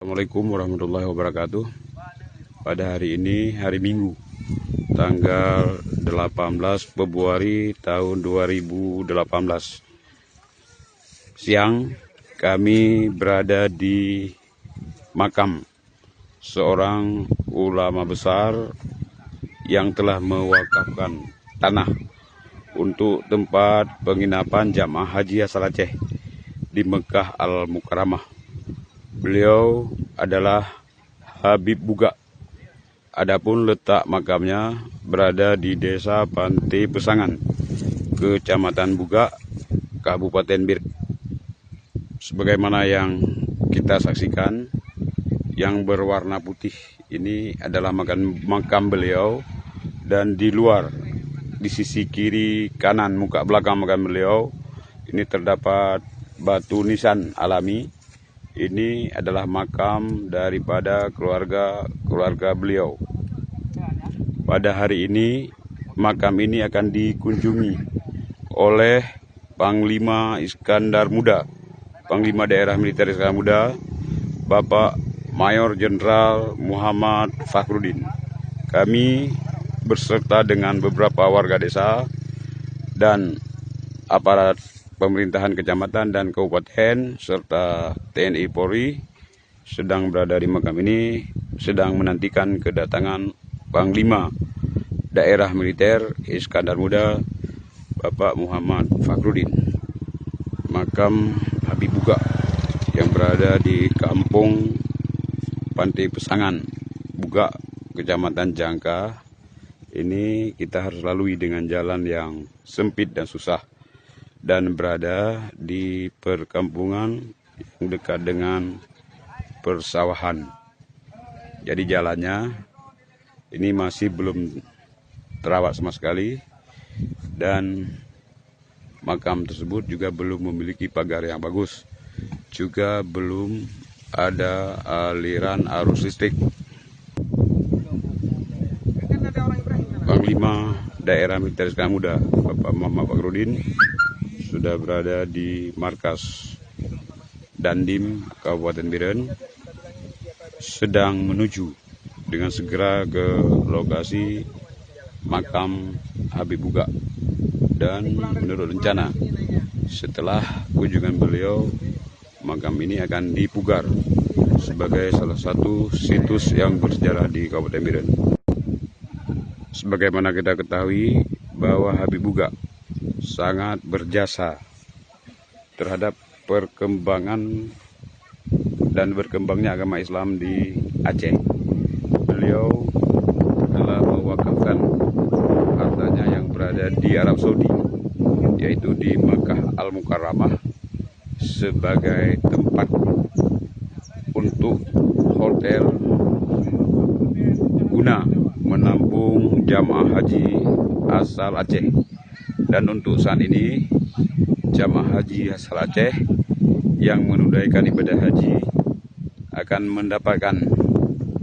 Assalamualaikum warahmatullahi wabarakatuh. Pada hari ini, hari Minggu, tanggal 18 Februari tahun 2018. Siang, kami berada di makam seorang ulama besar yang telah mewakafkan tanah untuk tempat penginapan jamaah haji asal Aceh di Mekah Al-Mukarramah. Beliau adalah Habib Buga. Adapun letak makamnya berada di Desa Pantai Pesangan, Kecamatan Buga, Kabupaten Bir. Sebagaimana yang kita saksikan, yang berwarna putih ini adalah makam beliau, dan di luar, di sisi kiri kanan muka belakang makam beliau, ini terdapat batu nisan alami. Ini adalah makam daripada keluarga beliau. Pada hari ini, makam ini akan dikunjungi oleh Panglima Iskandar Muda, Panglima Daerah Militer Iskandar Muda, Bapak Mayor Jenderal Muhammad Fakhrudin. Kami berserta dengan beberapa warga desa dan aparat pemerintahan kecamatan dan kabupaten serta TNI Polri sedang berada di makam ini, sedang menantikan kedatangan Panglima Daerah Militer Iskandar Muda, Bapak Muhammad Fakhrudin. Makam Habib Buga yang berada di Kampung Pantai Pesangan, Buga, Kecamatan Jangka. Ini kita harus lalui dengan jalan yang sempit dan susah, dan berada di perkampungan yang dekat dengan persawahan. Jadi jalannya ini masih belum terawat sama sekali, dan makam tersebut juga belum memiliki pagar yang bagus, juga belum ada aliran arus listrik. Panglima Daerah Militer Iskandar Muda, Bapak Muhammad Fakhrudin, sudah berada di markas Dandim Kabupaten Biren, sedang menuju dengan segera ke lokasi makam Habib Buga. Dan menurut rencana, setelah kunjungan beliau, makam ini akan dipugar sebagai salah satu situs yang bersejarah di Kabupaten Biren. Sebagaimana kita ketahui bahwa Habib Buga sangat berjasa terhadap perkembangan dan berkembangnya agama Islam di Aceh. Beliau telah mewakafkan hartanya yang berada di Arab Saudi, yaitu di Mekah Al-Mukarramah, sebagai tempat untuk hotel guna menampung jamaah haji asal Aceh. Dan untuk saat ini, jamaah haji asal Aceh yang menunaikan ibadah haji akan mendapatkan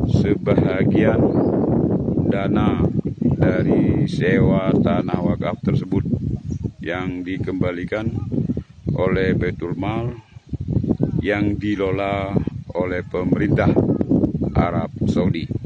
sebahagian dana dari sewa tanah wakaf tersebut yang dikembalikan oleh Baitul Mal yang dikelola oleh pemerintah Arab Saudi.